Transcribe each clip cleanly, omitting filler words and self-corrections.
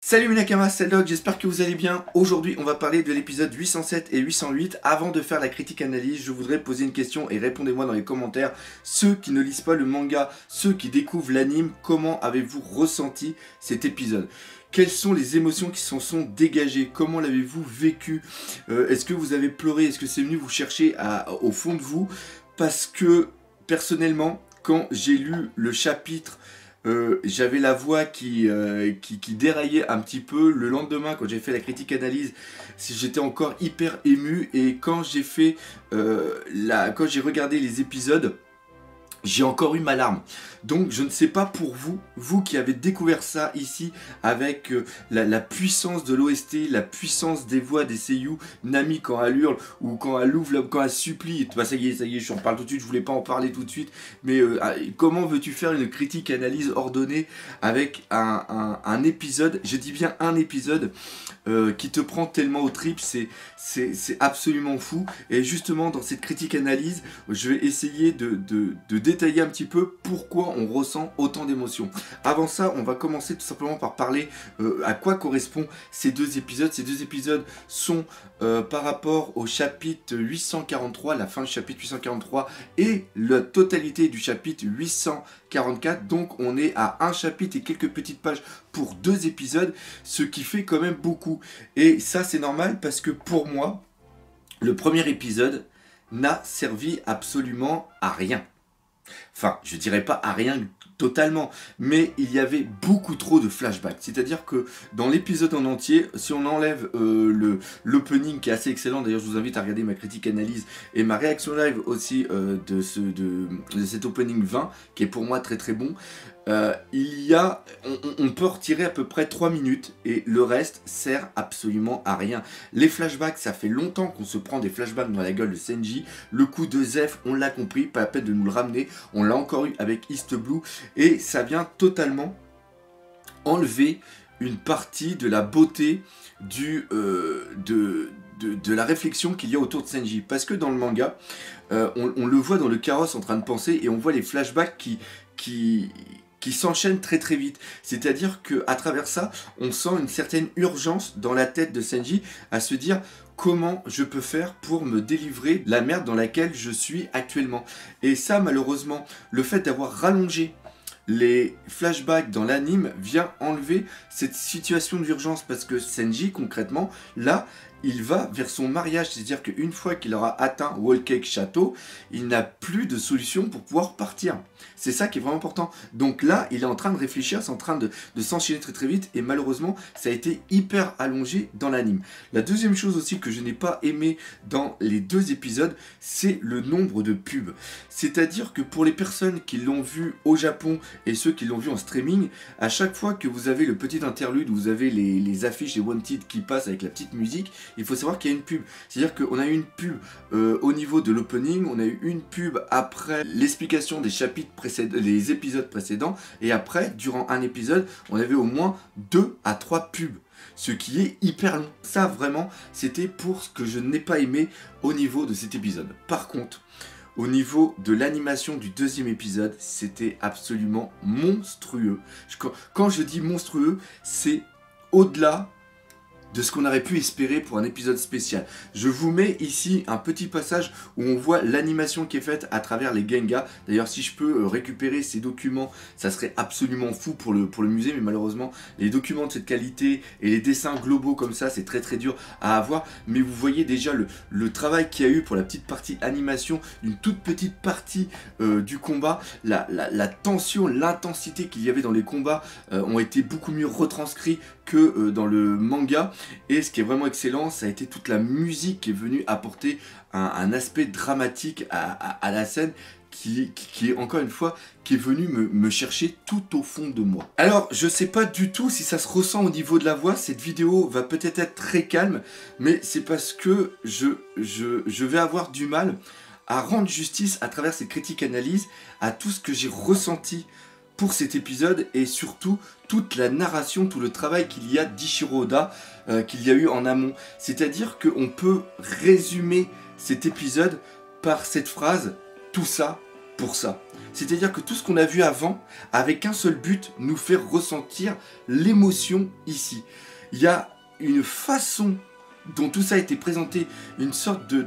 Salut mes Nakamas, c'est Log, j'espère que vous allez bien. Aujourd'hui, on va parler de l'épisode 807 et 808. Avant de faire la critique analyse, je voudrais poser une question et répondez-moi dans les commentaires. Ceux qui ne lisent pas le manga, ceux qui découvrent l'anime, comment avez-vous ressenti cet épisode ? Quelles sont les émotions qui s'en sont dégagées? Comment l'avez-vous vécu? Est-ce que vous avez pleuré? Est-ce que c'est venu vous chercher au fond de vous? Parce que, personnellement, quand j'ai lu le chapitre, j'avais la voix qui déraillait un petit peu. Le lendemain, quand j'ai fait la critique analyse, j'étais encore hyper ému. Et quand j'ai fait quand j'ai regardé les épisodes, j'ai encore eu ma larme. Donc je ne sais pas pour vous, vous qui avez découvert ça ici avec la puissance de l'OST, la puissance des voix des seiyuu, Nami quand elle hurle ou quand elle ouvre, quand elle supplie. Bah, ça y est, je en parle tout de suite, je voulais pas en parler tout de suite. Mais comment veux-tu faire une critique analyse ordonnée avec un épisode, je dis bien un épisode, qui te prend tellement au trip, c'est absolument fou. Et justement dans cette critique analyse, je vais essayer de détailler un petit peu pourquoi on ressent autant d'émotions. Avant ça, on va commencer tout simplement par parler à quoi correspondent ces deux épisodes. Ces deux épisodes sont par rapport au chapitre 843, la fin du chapitre 843 et la totalité du chapitre 844. Donc on est à un chapitre et quelques petites pages pour deux épisodes, ce qui fait quand même beaucoup. Et ça c'est normal parce que pour moi, le premier épisode n'a servi absolument à rien. Enfin, je dirais pas à rien totalement, mais il y avait beaucoup trop de flashbacks. C'est-à-dire que dans l'épisode en entier, si on enlève l'opening qui est assez excellent, d'ailleurs je vous invite à regarder ma critique analyse et ma réaction live aussi de cet opening 20, qui est pour moi très très bon, on peut retirer à peu près 3 minutes et le reste sert absolument à rien. Les flashbacks, ça fait longtemps qu'on se prend des flashbacks dans la gueule de Senji. Le coup de Zeph, on l'a compris, pas la peine de nous le ramener. On l'a encore eu avec East Blue et ça vient totalement enlever une partie de la beauté de la réflexion qu'il y a autour de Senji. Parce que dans le manga, on le voit dans le carrosse en train de penser et on voit les flashbacks qui s'enchaînent très très vite. C'est-à-dire qu'à travers ça, on sent une certaine urgence dans la tête de Senji à se dire comment je peux faire pour me délivrer de la merde dans laquelle je suis actuellement. Et ça, malheureusement, le fait d'avoir rallongé les flashbacks dans l'anime vient enlever cette situation d'urgence parce que Senji, concrètement, là, il va vers son mariage, c'est-à-dire qu'une fois qu'il aura atteint Whole Cake Château, il n'a plus de solution pour pouvoir partir. C'est ça qui est vraiment important. Donc là, il est en train de réfléchir, c'est en train de s'enchaîner très très vite et malheureusement, ça a été hyper allongé dans l'anime. La deuxième chose aussi que je n'ai pas aimé dans les deux épisodes, c'est le nombre de pubs. C'est-à-dire que pour les personnes qui l'ont vu au Japon et ceux qui l'ont vu en streaming, à chaque fois que vous avez le petit interlude où vous avez les affiches et Wanted qui passent avec la petite musique, il faut savoir qu'il y a une pub. C'est-à-dire qu'on a eu une pub au niveau de l'opening, on a eu une pub après l'explication des chapitres précédents, les épisodes précédents, et après, durant un épisode, on avait au moins 2 à 3 pubs. Ce qui est hyper long. Ça, vraiment, c'était pour ce que je n'ai pas aimé au niveau de cet épisode. Par contre, au niveau de l'animation du deuxième épisode, c'était absolument monstrueux. Quand je dis monstrueux, c'est au-delà de ce qu'on aurait pu espérer pour un épisode spécial. Je vous mets ici un petit passage où on voit l'animation qui est faite à travers les Gengas. D'ailleurs, si je peux récupérer ces documents, ça serait absolument fou pour le musée, mais malheureusement, les documents de cette qualité et les dessins globaux comme ça, c'est très très dur à avoir. Mais vous voyez déjà le travail qu'il y a eu pour la petite partie animation, une toute petite partie du combat, la tension, l'intensité qu'il y avait dans les combats ont été beaucoup mieux retranscrits que dans le manga. Et ce qui est vraiment excellent, ça a été toute la musique qui est venue apporter un aspect dramatique à la scène qui est encore une fois, qui est venu me chercher tout au fond de moi. Alors, je sais pas du tout si ça se ressent au niveau de la voix, cette vidéo va peut-être être très calme, mais c'est parce que je vais avoir du mal à rendre justice à travers ces critiques analyses à tout ce que j'ai ressenti pour cet épisode et surtout toute la narration, tout le travail qu'il y a d'Ichiro Oda, qu'il y a eu en amont. C'est-à-dire qu'on peut résumer cet épisode par cette phrase « Tout ça pour ça. C'est-à-dire que tout ce qu'on a vu avant, avec un seul but, nous fait ressentir l'émotion ici. Il y a une façon dont tout ça a été présenté, une sorte de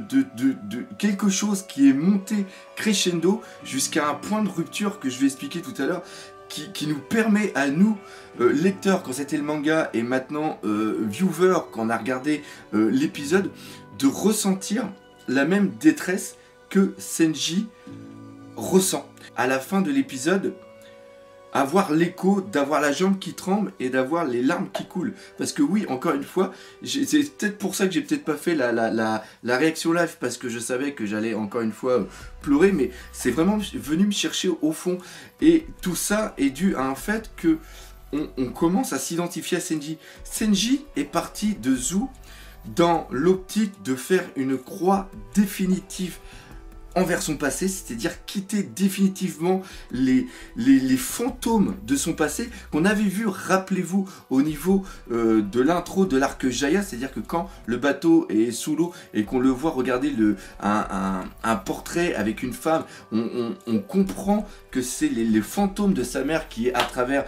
quelque chose qui est monté crescendo jusqu'à un point de rupture que je vais expliquer tout à l'heure, qui nous permet à nous, lecteurs quand c'était le manga et maintenant viewers quand on a regardé l'épisode, de ressentir la même détresse que Senji ressent. À la fin de l'épisode, avoir l'écho, d'avoir la jambe qui tremble et d'avoir les larmes qui coulent. Parce que oui, encore une fois, c'est peut-être pour ça que j'ai peut-être pas fait la réaction live, parce que je savais que j'allais encore une fois pleurer, mais c'est vraiment venu me chercher au fond. Et tout ça est dû à un fait que on commence à s'identifier à Senji. Senji est parti de Zou dans l'optique de faire une croix définitive envers son passé, c'est-à-dire quitter définitivement les fantômes de son passé qu'on avait vu, rappelez-vous, au niveau de l'intro de l'arc Jaya, c'est-à-dire que quand le bateau est sous l'eau et qu'on le voit regarder un portrait avec une femme, on comprend que c'est les fantômes de sa mère qui est à travers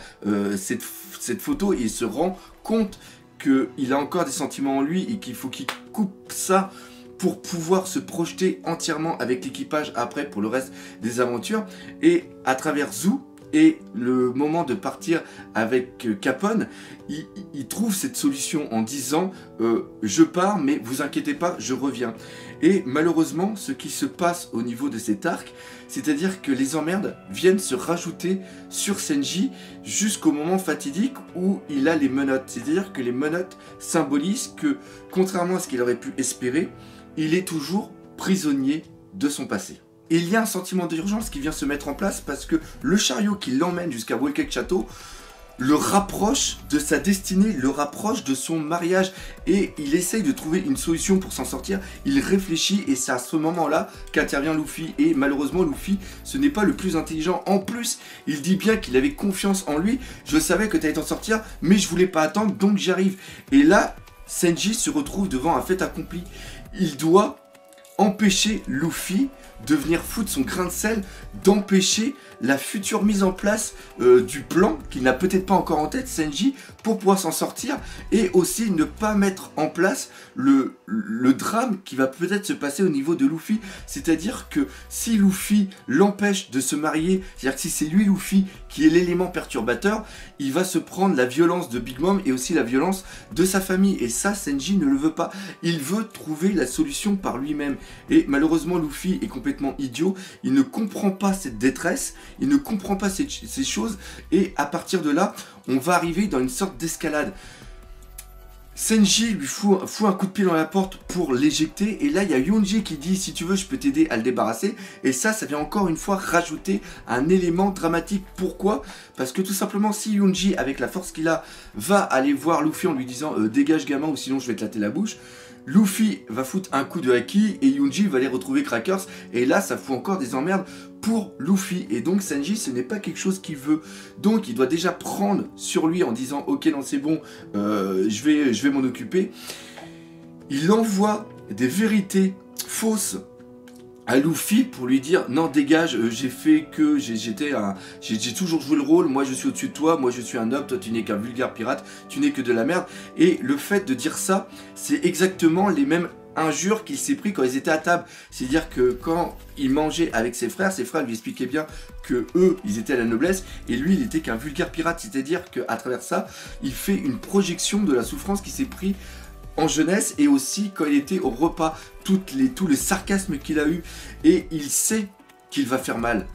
cette photo, et il se rend compte qu'il a encore des sentiments en lui et qu'il faut qu'il coupe ça pour pouvoir se projeter entièrement avec l'équipage après pour le reste des aventures. Et à travers Zou et le moment de partir avec Capone, il trouve cette solution en disant je pars mais vous inquiétez pas, je reviens. Et malheureusement, ce qui se passe au niveau de cet arc, c'est-à-dire que les emmerdes viennent se rajouter sur Senji jusqu'au moment fatidique où il a les menottes. C'est-à-dire que les menottes symbolisent que, contrairement à ce qu'il aurait pu espérer, il est toujours prisonnier de son passé. Et il y a un sentiment d'urgence qui vient se mettre en place parce que le chariot qui l'emmène jusqu'à Whole Château le rapproche de sa destinée, le rapproche de son mariage, et il essaye de trouver une solution pour s'en sortir. Il réfléchit et c'est à ce moment-là qu'intervient Luffy, et malheureusement Luffy ce n'est pas le plus intelligent. En plus il dit bien qu'il avait confiance en lui, je savais que tu allais t'en sortir mais je voulais pas attendre donc j'arrive. Et là Senji se retrouve devant un fait accompli. Il doit empêcher Luffy de venir foutre son grain de sel, d'empêcher la future mise en place du plan qu'il n'a peut-être pas encore en tête, Senji, pour pouvoir s'en sortir, et aussi ne pas mettre en place le drame qui va peut-être se passer au niveau de Luffy. C'est-à-dire que si Luffy l'empêche de se marier, c'est-à-dire que si c'est lui Luffy qui est l'élément perturbateur, il va se prendre la violence de Big Mom et aussi la violence de sa famille, et ça Senji ne le veut pas. Il veut trouver la solution par lui-même, et malheureusement Luffy est complètement idiot, il ne comprend pas cette détresse, il ne comprend pas ces choses, et à partir de là on va arriver dans une sorte d'escalade. Senji lui fout un coup de pied dans la porte pour l'éjecter, et là il y a Yonji qui dit si tu veux je peux t'aider à le débarrasser, et ça vient encore une fois rajouter un élément dramatique. Pourquoi? Parce que tout simplement si Yonji avec la force qu'il a va aller voir Luffy en lui disant dégage gamin ou sinon je vais te latter la bouche, Luffy va foutre un coup de haki et Yonji va aller retrouver Crackers, et là ça fout encore des emmerdes pour Luffy, et donc Senji ce n'est pas quelque chose qu'il veut, donc il doit déjà prendre sur lui en disant ok non c'est bon, je vais m'en occuper. Il envoie des vérités fausses à Luffy pour lui dire non dégage, j'ai fait que j'ai toujours joué le rôle, moi je suis au-dessus de toi, moi je suis un noble, toi tu n'es qu'un vulgaire pirate, tu n'es que de la merde. Et le fait de dire ça, c'est exactement les mêmes injures qu'il s'est pris quand ils étaient à table. C'est-à-dire que quand il mangeait avec ses frères lui expliquaient bien que eux ils étaient à la noblesse et lui il était qu'un vulgaire pirate. C'est-à-dire qu'à travers ça, il fait une projection de la souffrance qu'il s'est pris en jeunesse, et aussi quand il était au repas, tout le sarcasme qu'il a eu, et il sait qu'il va faire mal.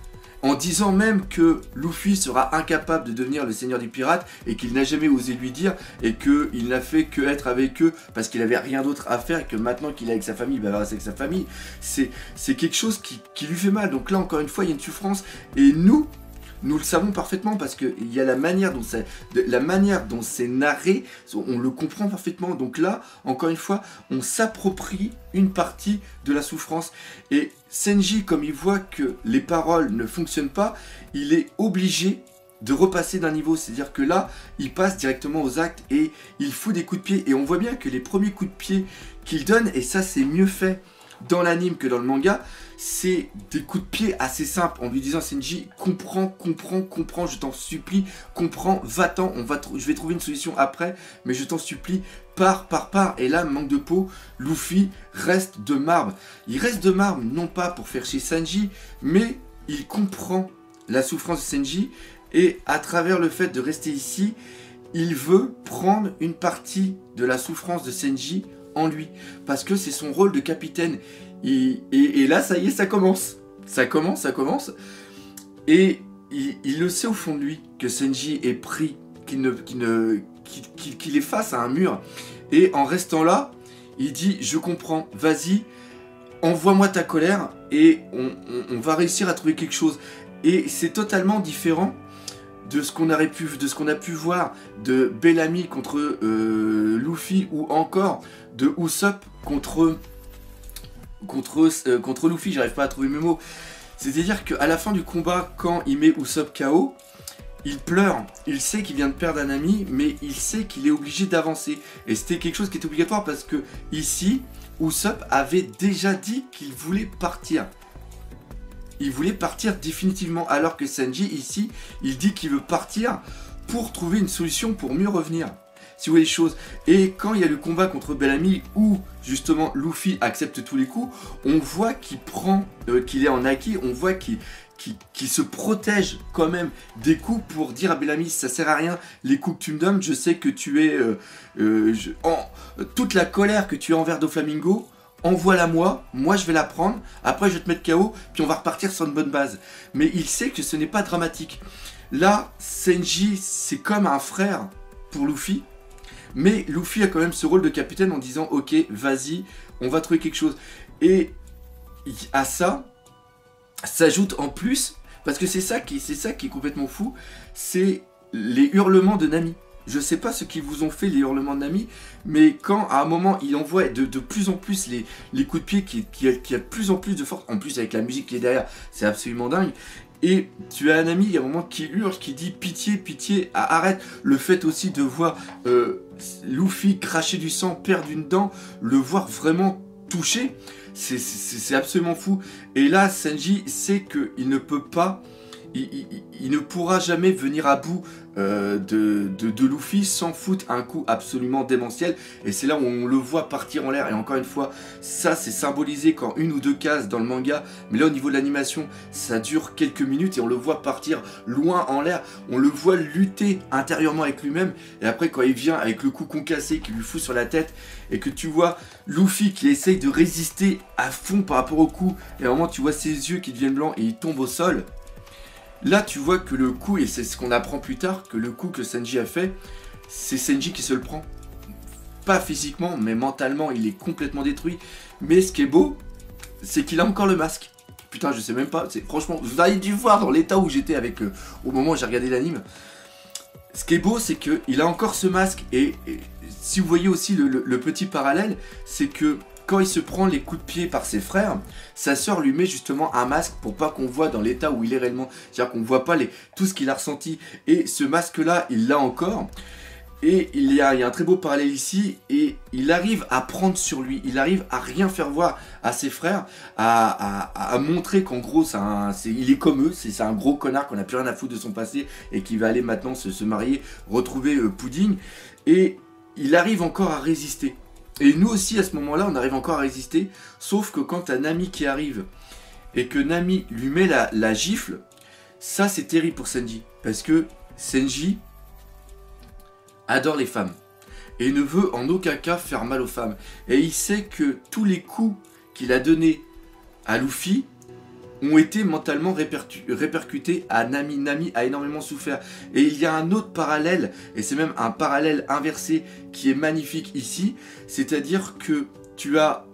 En disant même que Luffy sera incapable de devenir le seigneur des pirates et qu'il n'a jamais osé lui dire, et qu'il n'a fait que être avec eux parce qu'il avait rien d'autre à faire, et que maintenant qu'il est avec sa famille, il va rester avec sa famille. C'est quelque chose qui lui fait mal. Donc là encore une fois il y a une souffrance, et nous le savons parfaitement parce qu'il y a la manière dont c'est narré, on le comprend parfaitement. Donc là, encore une fois, on s'approprie une partie de la souffrance. Et Senji, comme il voit que les paroles ne fonctionnent pas, il est obligé de repasser d'un niveau. C'est-à-dire que là, il passe directement aux actes et il fout des coups de pied. Et on voit bien que les premiers coups de pied qu'il donne, et ça c'est mieux fait dans l'anime que dans le manga, c'est des coups de pied assez simples en lui disant Senji, comprends, je t'en supplie, comprends, va-t'en, je vais trouver une solution après, mais je t'en supplie, pars. Et là, manque de peau, Luffy reste de marbre. Il reste de marbre non pas pour faire chier Sanji, mais il comprend la souffrance de Senji, et à travers le fait de rester ici, il veut prendre une partie de la souffrance de Senji en lui, parce que c'est son rôle de capitaine. Et là, ça y est, ça commence. Ça commence. Et il le sait au fond de lui que Senji est pris, qu'il est face à un mur. Et en restant là, il dit, je comprends, vas-y, envoie-moi ta colère et on va réussir à trouver quelque chose. Et c'est totalement différent de ce qu'on a pu voir de Bellamy contre Luffy, ou encore de Usopp contre Luffy, j'arrive pas à trouver mes mots. C'est-à-dire qu'à la fin du combat, quand il met Usopp KO, il pleure, il sait qu'il vient de perdre un ami, mais il sait qu'il est obligé d'avancer. Et c'était quelque chose qui était obligatoire parce que ici, Usopp avait déjà dit qu'il voulait partir. Il voulait partir définitivement, alors que Sanji, ici, il dit qu'il veut partir pour trouver une solution pour mieux revenir. Si vous voyez les choses. Et quand il y a le combat contre Bellamy, où justement Luffy accepte tous les coups, on voit qu'il qu'il est en acquis, on voit qu'il se protège quand même des coups pour dire à Bellamy, ça sert à rien, les coups que tu me donnes, je sais que tu es... toute la colère que tu as envers Doflamingo, envoie-la moi je vais la prendre, après je vais te mettre KO, puis on va repartir sur une bonne base. Mais il sait que ce n'est pas dramatique. Là, Senji, c'est comme un frère pour Luffy, mais Luffy a quand même ce rôle de capitaine en disant, ok, vas-y, on va trouver quelque chose. Et à ça, s'ajoute en plus, parce que c'est ça qui est complètement fou, c'est les hurlements de Nami. Je sais pas ce qu'ils vous ont fait, les hurlements de Nami, mais quand à un moment il envoie de plus en plus les coups de pied qui a de plus en plus de force, en plus avec la musique qui est derrière, c'est absolument dingue. Et tu as un ami, il y a un moment qui hurle, qui dit pitié, arrête. Le fait aussi de voir Luffy cracher du sang, perdre une dent, le voir vraiment touché, c'est absolument fou. Et là, Sanji sait qu'il ne peut pas, il ne pourra jamais venir à bout de Luffy sans foutre un coup absolument démentiel. Et c'est là où on le voit partir en l'air. Et encore une fois, ça c'est symbolisé quand une ou deux cases dans le manga. Mais là au niveau de l'animation, ça dure quelques minutes et on le voit partir loin en l'air. On le voit lutter intérieurement avec lui-même. Et après quand il vient avec le coup concassé qu'il lui fout sur la tête, et que tu vois Luffy qui essaye de résister à fond par rapport au coup, et à un moment tu vois ses yeux qui deviennent blancs et il tombe au sol. Là, tu vois que le coup, et c'est ce qu'on apprend plus tard, que le coup que Sanji a fait, c'est Sanji qui se le prend. Pas physiquement, mais mentalement, il est complètement détruit. Mais ce qui est beau, c'est qu'il a encore le masque. Putain, je sais même pas, franchement, vous avez dû voir dans l'état où j'étais avec au moment où j'ai regardé l'anime. Ce qui est beau, c'est qu'il a encore ce masque, et si vous voyez aussi le petit parallèle, c'est que quand il se prend les coups de pied par ses frères, sa sœur lui met justement un masque pour pas qu'on voit dans l'état où il est réellement. C'est-à-dire qu'on voit pas tout ce qu'il a ressenti. Et ce masque-là, il l'a encore. Et il y a un très beau parallèle ici. Et il arrive à prendre sur lui. Il arrive à rien faire voir à ses frères. À montrer qu'en gros, il est comme eux. C'est un gros connard qu'on n'a plus rien à foutre de son passé. Et qui va aller maintenant se marier, retrouver Pudding. Et il arrive encore à résister. Et nous aussi, à ce moment-là, on arrive encore à résister. Sauf que quand t'as Nami qui arrive et que Nami lui met la gifle, ça, c'est terrible pour Sanji. Parce que Sanji adore les femmes. Et ne veut en aucun cas faire mal aux femmes. Et il sait que tous les coups qu'il a donnés à Luffy ont été mentalement répercutés à Nami. Nami a énormément souffert. Et il y a un autre parallèle, et c'est même un parallèle inversé qui est magnifique ici, c'est-à-dire que tu as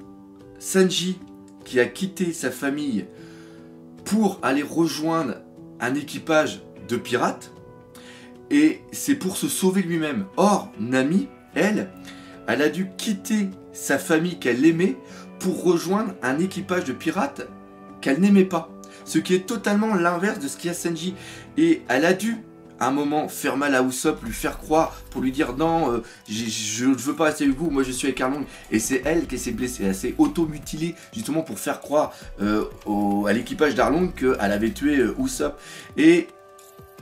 Sanji qui a quitté sa famille pour aller rejoindre un équipage de pirates, et c'est pour se sauver lui-même. Or, Nami, elle a dû quitter sa famille qu'elle aimait pour rejoindre un équipage de pirates qu'elle n'aimait pas. Ce qui est totalement l'inverse de ce qu'il y a Sanji. Et elle a dû, à un moment faire mal à Usopp, lui faire croire, pour lui dire non, je ne veux pas rester avec vous, moi je suis avec Arlong. Et c'est elle qui s'est blessée, elle s'est auto-mutilée justement pour faire croire à l'équipage d'Arlong qu'elle avait tué Usopp. Et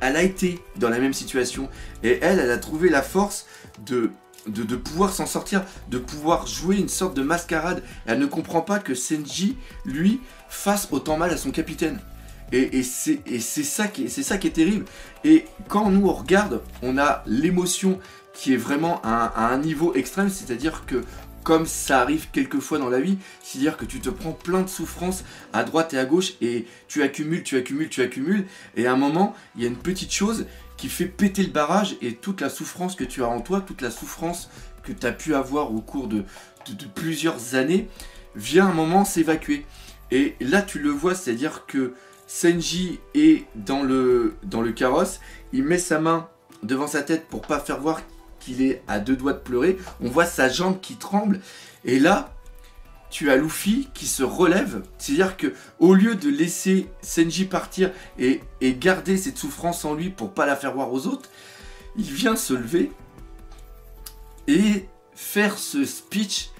elle a été dans la même situation. Et elle a trouvé la force de pouvoir s'en sortir, de pouvoir jouer une sorte de mascarade. Elle ne comprend pas que Sanji, lui, fasse autant mal à son capitaine. Et c'est ça qui est terrible. Et quand nous on regarde, on a l'émotion qui est vraiment à un niveau extrême, c'est-à-dire que comme ça arrive quelquefois dans la vie, c'est-à-dire que tu te prends plein de souffrances à droite et à gauche et tu accumules, et à un moment, il y a une petite chose qui fait péter le barrage et toute la souffrance que tu as en toi, toute la souffrance que tu as pu avoir au cours de plusieurs années, vient un moment s'évacuer. Et là tu le vois, c'est-à-dire que Sanji est dans le carrosse, il met sa main devant sa tête pour pas faire voir qu'il est à deux doigts de pleurer, on voit sa jambe qui tremble, et là, tu as Luffy qui se relève, c'est-à-dire que au lieu de laisser Sanji partir et garder cette souffrance en lui pour pas la faire voir aux autres, il vient se lever et faire ce speech,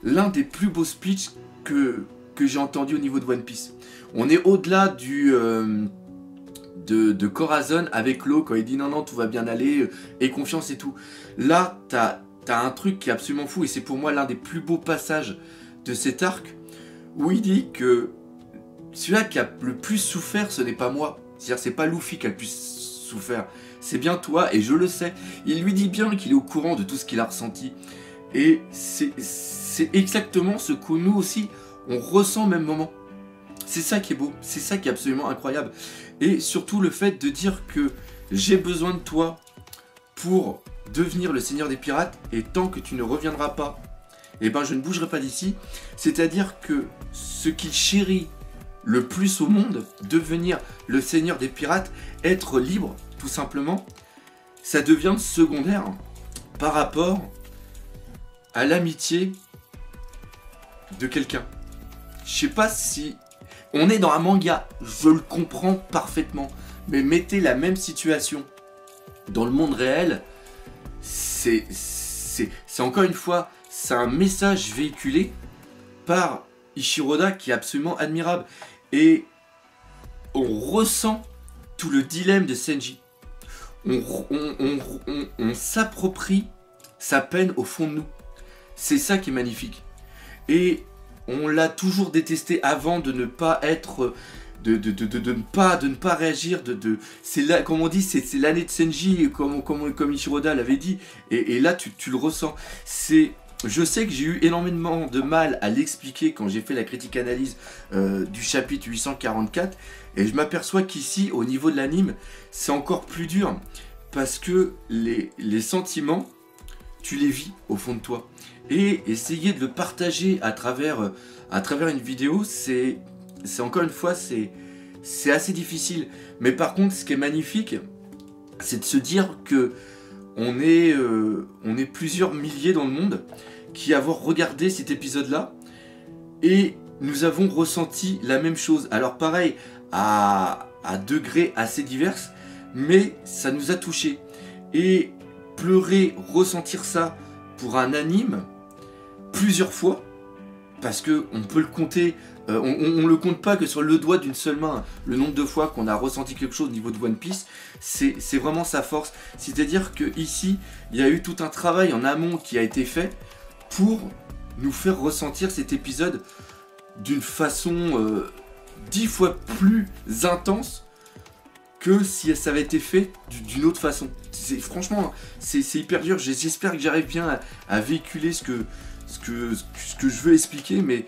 l'un des plus beaux speeches que j'ai entendu au niveau de One Piece. On est au-delà de Corazon avec l'eau quand il dit non tout va bien aller, aie confiance et tout. Là t'as un truc qui est absolument fou et c'est pour moi l'un des plus beaux passages de cet arc où il dit que celui-là qui a le plus souffert ce n'est pas moi, c'est-à-dire c'est pas Luffy qui a le plus souffert, c'est bien toi et je le sais. Il lui dit bien qu'il est au courant de tout ce qu'il a ressenti et c'est exactement ce que nous aussi on ressent au même moment. C'est ça qui est beau, c'est ça qui est absolument incroyable. Et surtout le fait de dire que j'ai besoin de toi pour devenir le seigneur des pirates et tant que tu ne reviendras pas, eh ben je ne bougerai pas d'ici. C'est-à-dire que ce qu'il chérit le plus au monde, devenir le seigneur des pirates, être libre tout simplement, ça devient secondaire par rapport à l'amitié de quelqu'un. Je sais pas si... On est dans un manga, je le comprends parfaitement, mais mettez la même situation dans le monde réel, c'est encore une fois, c'est un message véhiculé par Ishiroda qui est absolument admirable. Et on ressent tout le dilemme de Sanji. On s'approprie sa peine au fond de nous. C'est ça qui est magnifique. Et on l'a toujours détesté avant de ne pas être, de ne pas réagir. C'est là, comme on dit, c'est l'année de Sanji, comme Ishiroda l'avait dit. Et là, tu le ressens. Je sais que j'ai eu énormément de mal à l'expliquer quand j'ai fait la critique analyse du chapitre 844. Et je m'aperçois qu'ici, au niveau de l'anime, c'est encore plus dur. Parce que les sentiments, tu les vis au fond de toi. Et essayer de le partager à travers une vidéo, c'est encore une fois, c'est assez difficile. Mais par contre, ce qui est magnifique, c'est de se dire que on est plusieurs milliers dans le monde qui avons regardé cet épisode-là et nous avons ressenti la même chose. Alors pareil, à degrés assez divers, mais ça nous a touchés. Et pleurer, ressentir ça pour un anime plusieurs fois, parce que on peut le compter, on le compte pas que sur le doigt d'une seule main, le nombre de fois qu'on a ressenti quelque chose au niveau de One Piece, c'est vraiment sa force. C'est-à-dire que ici, il y a eu tout un travail en amont qui a été fait pour nous faire ressentir cet épisode d'une façon 10 fois plus intense que si ça avait été fait d'une autre façon. Franchement, c'est hyper dur. J'espère que j'arrive bien à véhiculer ce que je veux expliquer, mais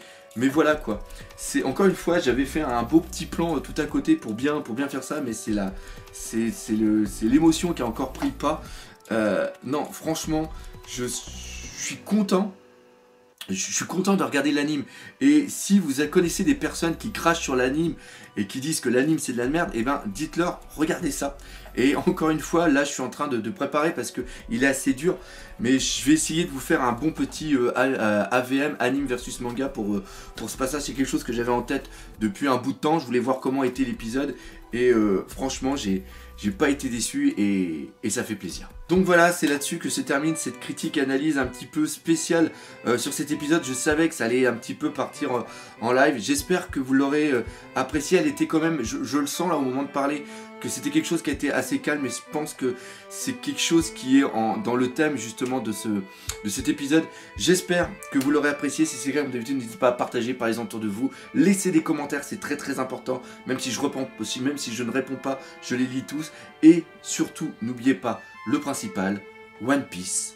voilà quoi. C'est encore une fois, j'avais fait un beau petit plan tout à côté pour bien faire ça, mais c'est l'émotion qui a encore pris le pas. Non, franchement, je suis content. Je suis content de regarder l'anime. Et si vous connaissez des personnes qui crachent sur l'anime et qui disent que l'anime c'est de la merde, et ben dites-leur, regardez ça. Et encore une fois, là je suis en train de préparer parce que il est assez dur. Mais je vais essayer de vous faire un bon petit AVM, anime versus manga pour ce passage. C'est quelque chose que j'avais en tête depuis un bout de temps. Je voulais voir comment était l'épisode. Et franchement, j'ai j'ai pas été déçu et ça fait plaisir. Donc voilà, c'est là-dessus que se termine cette critique analyse un petit peu spéciale sur cet épisode. Je savais que ça allait un petit peu partir en live. J'espère que vous l'aurez apprécié. Elle était quand même, je le sens là au moment de parler, que c'était quelque chose qui a été assez calme, et je pense que c'est quelque chose qui est dans le thème justement de cet épisode. J'espère que vous l'aurez apprécié. Si c'est le cas, comme d'habitude, n'hésitez pas à partager, parlez-en autour de vous, laissez des commentaires, c'est très très important, même si je ne réponds pas, je les lis tous, et surtout, n'oubliez pas le principal, One Piece,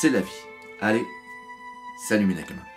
c'est la vie. Allez, salut mes Nakamas.